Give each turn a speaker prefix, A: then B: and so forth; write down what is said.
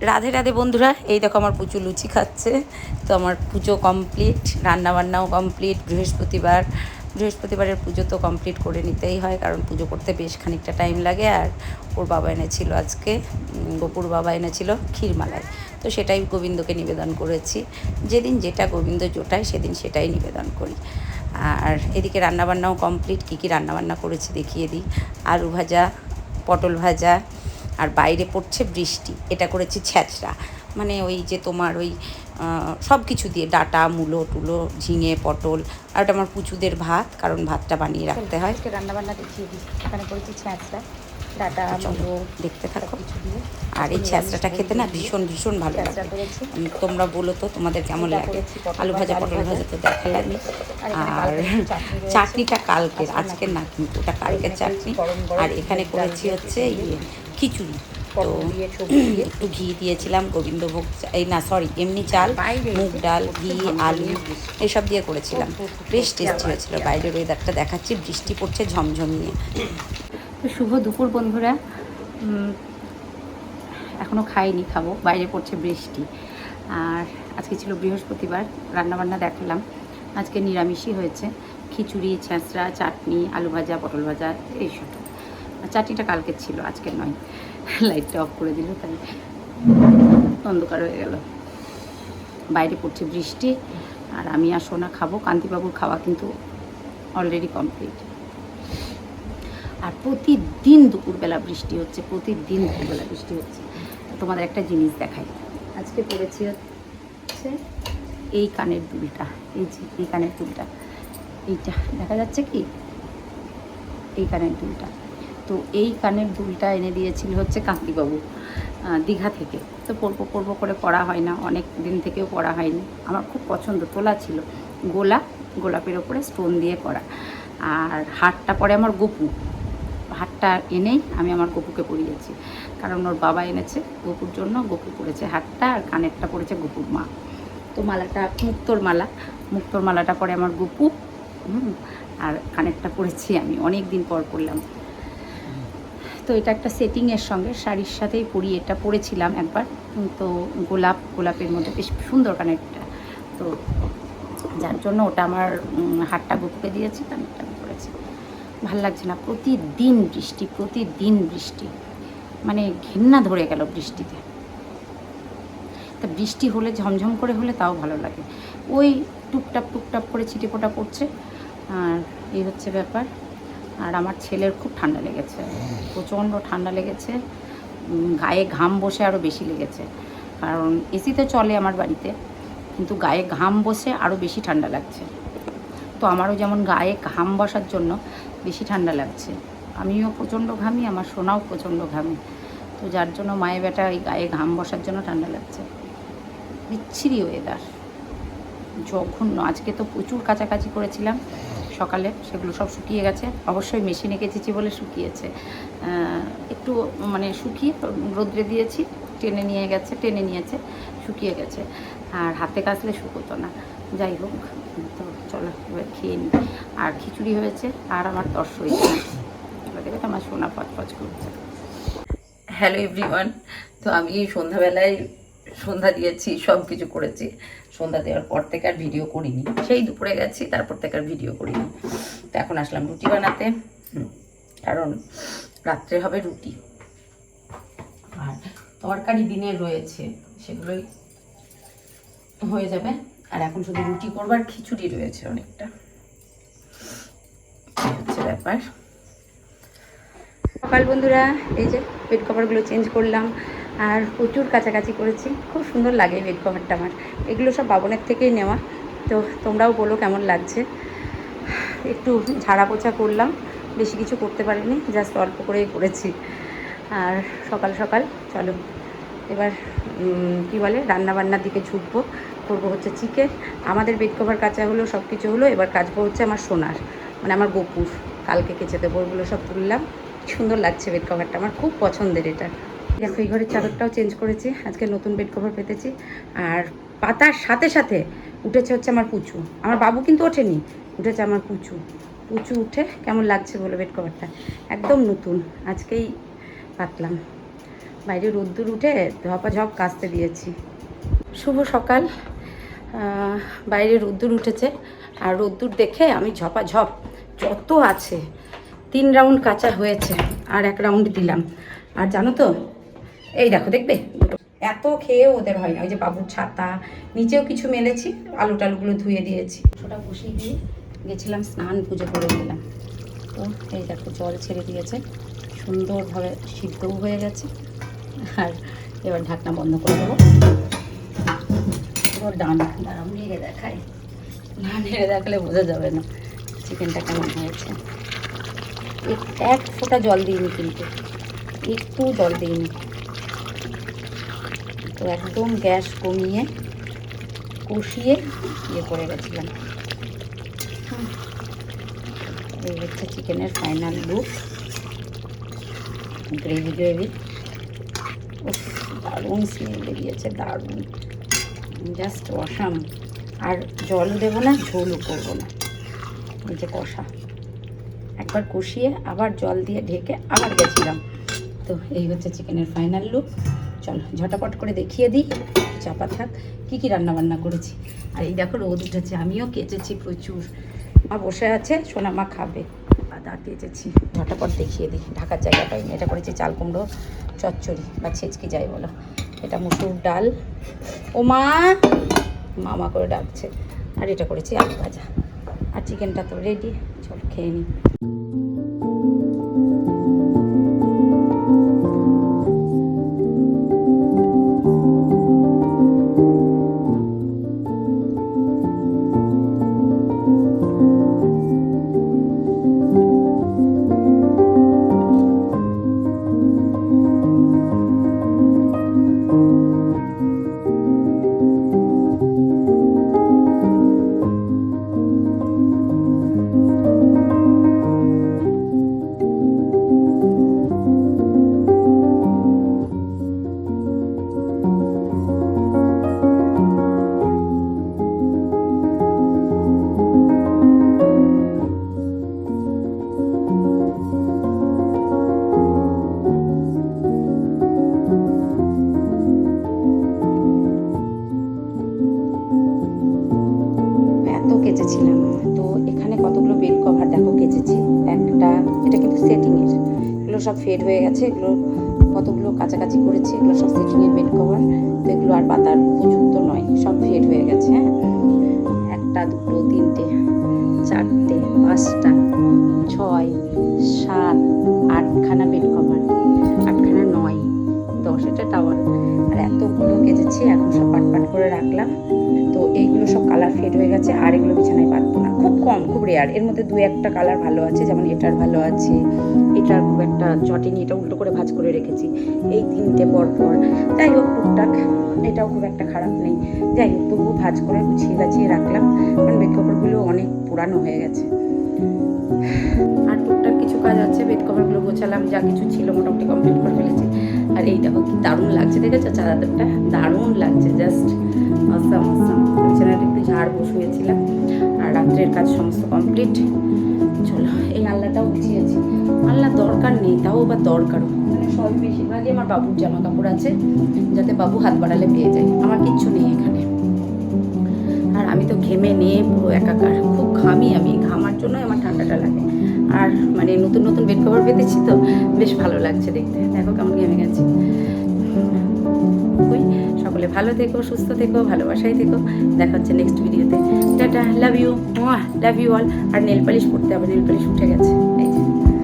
A: রাধে রাধে বন্ধুরা, এই দেখো আমার পুচু লুচি খাচ্ছে। তো আমার পুজো কমপ্লিট, রান্নাবান্নাও কমপ্লিট। বৃহস্পতিবারের পুজো তো কমপ্লিট করে নিতেই হয়, কারণ পুজো করতে বেশ খানিকটা টাইম লাগে। আর ওর বাবা এনেছিল আজকে, গোপুর বাবা এনেছিল ক্ষীরমালাই, তো সেটাই গোবিন্দকে নিবেদন করেছি। যেদিন যেটা গোবিন্দ জোটায় সেদিন সেটাই নিবেদন করি। আর এদিকে রান্নাবান্নাও কমপ্লিট। কী কী রান্নাবান্না করেছি দেখিয়ে দিই। আলু ভাজা, পটল ভাজা, আর বাইরে পড়ছে বৃষ্টি। এটা করেছি ছ্যাঁচড়া, মানে ওই যে তোমার ওই সব কিছু দিয়ে ডাঁটা, মূলো টুলো, ঝিঙে, পটল। আর ওটা আমার পুচুদের ভাত, কারণ ভাতটা বানিয়ে রাখতে হয়। রান্নাবান্না দেখিয়ে দিই। এখানে করেছি ছ্যাঁচড়া, ডাঁটা, মূলো, দেখতে থাকো কিছু দিয়ে। আর এই ছ্যাঁচড়াটা খেতে না ভীষণ ভীষণ ভালো লাগে। তোমরা বলো তো তোমাদের কেমন লাগে। আলু ভাজা, পটল ভাজা তো দেখালামই। আর চাটনিটা কালকের, আজকের না, কিন্তু ওটা কালকের চাটনি। আর এখানে করেছি হচ্ছে খিচুড়ি। তো একটু ঘি দিয়েছিলাম, গোবিন্দভোগ, এই না সরি এমনি চাল, মুগ ডাল, ঘি, আলু এসব দিয়ে করেছিলাম। বেশ টেস্টি হয়েছিল। বাইরের ওয়েদারটা দেখাচ্ছি, বৃষ্টি পড়ছে ঝমঝমিয়ে। তো শুভ দুপুর বন্ধুরা। এখনও খাইনি, খাবো। বাইরে পড়ছে বৃষ্টি। আর আজকে ছিল বৃহস্পতিবার, রান্নাবান্না দেখালাম। আজকে নিরামিষই হয়েছে, খিচুড়ি, ছ্যাঁচড়া, চাটনি, আলু ভাজা, পটল ভাজা, এইসব। আর চাটনিটা কালকে ছিল, আজকে নয়। লাইটটা অফ করে দিল, তাই অন্ধকার হয়ে গেল। বাইরে পড়ছে বৃষ্টি, আর আমি আর সোনা খাবো। কান্তিবাবুর খাওয়া কিন্তু অলরেডি কমপ্লিট। আর প্রতিদিন দুপুরবেলা বৃষ্টি হচ্ছে, প্রতিদিন দুপুরবেলা বৃষ্টি হচ্ছে। তোমাদের একটা জিনিস দেখাই। আজকে পড়েছি হচ্ছে এই কানের দুলটা, এই যে এই কানের দুলটা, এইটা দেখা যাচ্ছে কি, এই কানের দুলটা। তো এই কানের দুলটা এনে দিয়েছিল হচ্ছে কান্তিবাবু দীঘা থেকে। তো পরবো করে পরা হয় না, অনেক দিন থেকেও পরা হয়নি। আমার খুব পছন্দ, তোলা ছিল, গোলাপের ওপরে স্টোন দিয়ে করা। আর হারটা পরে আমার গপু, হারটা এনেই আমি আমার গপুকে পরিয়েছি, কারণ ওর বাবা এনেছে গপুর জন্য। গপু পরেছে হারটা, আর কানেরটা পরেছে গপুর মা। তো মালাটা মুক্তোর মালাটা পরে আমার গপু, আর কানেরটা পরেছি আমি, অনেক দিন পর পরলাম। তো এটা একটা সেটিংয়ের সঙ্গে শাড়ির সাথেই পরি। এটা পরেছিলাম একবার, তো গোলাপের মধ্যে বেশ সুন্দর কানেরটা। তো যার জন্য ওটা আমার হাতটা গপুকে দিয়েছি, কানেরটা আমি পরেছি। ভাল লাগছে না, প্রতিদিন বৃষ্টি, মানে ঘেন্না ধরে গেল বৃষ্টিতে। তা বৃষ্টি হলে, ঝমঝম করে হলে তাও ভালো লাগে। ওই টুপটাপ করে ছিটেফোঁটা পড়ছে, আর এই হচ্ছে ব্যাপার। আর আমার ছেলের খুব ঠান্ডা লেগেছে, প্রচণ্ড ঠান্ডা লেগেছে। গায়ে ঘাম বসে আরও বেশি লেগেছে, কারণ এসি তো চলে আমার বাড়িতে, কিন্তু গায়ে ঘাম বসে আরও বেশি ঠান্ডা লাগছে। তো আমারও যেমন গায়ে ঘাম বসার জন্য বেশি ঠান্ডা লাগছে। আমিও প্রচণ্ড ঘামি, আমার সোনাও প্রচণ্ড ঘামি। তো যার জন্য মায়ে বেটা এই গায়ে ঘাম বসার জন্য ঠান্ডা লাগছে। বিচ্ছিরি ওয়েদার, জঘন্য। আজকে তো প্রচুর কাচাকাচি করেছিলাম সকালে, সেগুলো সব শুকিয়ে গেছে। অবশ্যই মেশিনে কেচেছি বলে শুকিয়েছে। একটু মানে শুকিয়ে রোদ্রে দিয়েছি, টেনে নিয়েছে, শুকিয়ে গেছে। আর হাতে কাচলে শুকোতো না। যাই হোক, তো চলো এবার খেয়ে নিই। আর খিচুড়ি হয়েছে, আর আমার তর্স হয়েছে না। এবার দেখে তো আমার সোনা পচপচ করছে। Hello everyone. তো আমি সন্ধ্যাবেলায় সন্ধ্যা দিয়েছি, সব কিছু করেছি। সন্ধ্যা দেওয়ার পর থেকে আর ভিডিও করিনি, সেই দুপুরে গেছি, তারপর থেকে আর ভিডিও করিনি। তো এখন আসলাম রুটি বানাতে, কারণ রাত্রে হবে রুটি। আর তরকারি দিনের রয়েছে, সেগুলোই হয়ে যাবে। আর এখন শুধু রুটি করবো, আর খিচুড়ি রয়েছে অনেকটা। এই হচ্ছে ব্যাপার। সকাল বন্ধুরা, এই যে বেড কভারগুলো চেঞ্জ করলাম, আর প্রচুর কাছাকাছি করেছি। খুব সুন্দর লাগে বেড কভারটা আমার। এগুলো সব বাবনের থেকেই নেওয়া। তো তোমরাও বলো কেমন লাগছে। একটু ঝাড়া পোছা করলাম, বেশি কিছু করতে পারিনি, জাস্ট অল্প করেই করেছি। আর সকাল সকাল চলো এবার কী বলে রান্নাবান্নার দিকে ঝুঁকবো। করবো হচ্ছে চিকেন। আমাদের বেড কভার কাচা হলো, সব কিছু হলো। এবার কাচবো হচ্ছে আমার সোনার, মানে আমার গপুর। কালকে কেচে দেবো। ওইগুলো সব তুললাম। সুন্দর লাগছে বেড কভারটা, আমার খুব পছন্দের এটা। দেখো এই ঘরের চাদরটাও চেঞ্জ করেছি, আজকে নতুন বেড কভার পেতেছি। আর পাতার সাথে সাথে উঠেছে হচ্ছে আমার পুচু। আমার বাবু কিন্তু ওঠেনি, উঠেছে আমার পুচু। উঠে কেমন লাগছে বলো বেড কভারটা, একদম নতুন, আজকেই পাতলাম। বাইরে রোদ্দুর উঠে ঝপাঝপ কাচতে দিয়েছি। শুভ সকাল। বাইরে রোদ্দুর উঠেছে, আর রোদ্দুর দেখে আমি ঝপাঝপ যত আছে 3 রাউন্ড কাঁচা হয়েছে, আর 1 রাউন্ড দিলাম। আর জানো তো, এই দেখো দেখবে, এত খেয়েও ওদের হয় না। ওই যে বাবুর ছাতা, নিচেও কিছু মেলেছি, আলু টালুগুলো ধুয়ে দিয়েছি। ওটা বসিয়ে দিয়ে গেছিলাম স্নান, পুজো করে দিলাম। তো এই দেখো জল ছেড়ে দিয়েছে, সুন্দরভাবে সিদ্ধও হয়ে গেছে। আর এবার ঢাকনা বন্ধ করে দেবো। এবার দাঁড়াও নেড়ে দেখায়, না নেড়ে দেখালে বোঝা যাবে না চিকেনটা কেমন হয়েছে। এক ফোঁটা জল দিইনি, কিন্তু একটু জল দিইনি। তো একদম গ্যাস কমিয়ে কষিয়ে ইয়ে করে গেছিলাম। এই হচ্ছে চিকেনের ফাইনাল লুক। গ্রেভি গ্রেভি, দারুণ স্মেল বেরিয়েছে, দারুণ, জাস্ট অসাম। আর জলও দেবো না, ঝোলও করবো না, এই যে কষা। একবার কষিয়ে আবার জল দিয়ে ঢেকে আবার গেছিলাম। তো এই হচ্ছে চিকেনের ফাইনাল লুক। চলো ঝটাপট করে দেখিয়ে দিই, চাপা থাক কী কী রান্নাবান্না করেছি। আর এই দেখো রোদ উঠেছে, আমিও কেচেছি প্রচুর। মা বসে আছে, সোনামা খাবে, আদা কেচেছি। ঝটাপট দেখিয়ে দিই, ঢাকার জায়গা পাইনি। এটা করেছি চাল কুমড়ো চচ্চড়ি বা ছেচকি যাই বলো। এটা মুসুর ডাল, ও মা মামা করে ডাকছে। আর এটা করেছি আলু ভাজা। আর চিকেনটা তো রেডি, চল খেয়ে নিই। কেচেছিলাম, তো এখানে কতগুলো বেড কভার দেখো কেচেছি। একটা, এটা কিন্তু সেটিংয়ের, এগুলো সব ফেড হয়ে গেছে। এগুলো কতগুলো কাছাকাছি করেছি, এগুলো সব সেটিংয়ের বেড কভার। তো এগুলো আর পাতার উপযুক্ত নয়, সব ফেড হয়ে গেছে। হ্যাঁ, 1, 2, 3, 4, 5, 6, 7, 8খানা বেড কভার, 8খানা 9, 10, এটা টাওয়াল। আর এতগুলো কেচেছি, এখন সব পাট করে রাখলাম। তো এইগুলো সব কালার ফেড হয়ে গেছে, আর এগুলো বিছানায় পাতবো না, খুব কম, খুব রেয়ার। এর মধ্যে 2-1টা কালার ভালো আছে, যেমন এটার ভালো আছে, এটার খুব একটা জটেনি, এটা উল্টো করে ভাঁজ করে রেখেছি। এই 3টে পর যাই হোক টুকটাক, এটাও খুব একটা খারাপ নেই। যাই হোক তবুও ভাঁজ করে গুছিয়ে রাখলাম, কারণ বেড কভারগুলো অনেক পুরানো হয়ে গেছে। আর টুকটাক কিছু কাজ আছে, বেড কভারগুলো গোছালাম, যা কিছু ছিল মোটামুটি কমপ্লিট করে ফেলেছি। আর এই দেখো কি দারুণ লাগছে, দেখেছো চাদরটা? দারুণ লাগছে, জাস্ট অসাম। বিছানাটা একটু ঝাড় বসিয়েছিলাম, আর রাত্রের কাজ সমস্ত কমপ্লিট। চলো এই আল্লাটাও গুছিয়েছি। আল্লাহ দরকার নেই, তাও আবার দরকারও। মানে সব বেশিরভাগই আমার বাবুর জামা কাপড় আছে, যাতে বাবু হাত বাড়ালে পেয়ে যায়। আমার কিচ্ছু নেই এখানে। আর আমি তো ঘেমে নিয়ে পুরো একাকার, খুব ঘামি আমি, ঘামার জন্যই আমার ঠান্ডাটা লাগে। আর মানে নতুন নতুন বেড কভার পেতেছি, তো বেশ ভালো লাগছে দেখতে। দেখো কেমন ঘেমে গেছে। সকলে ভালো থেকো, সুস্থ থেকো, ভালোবাসায় থেকো। দেখা হচ্ছে নেক্সট ভিডিওতে। Tata, love you, love you all. আর নেল পালিশ পরতে হবে, নেল পালিশ উঠে গেছে।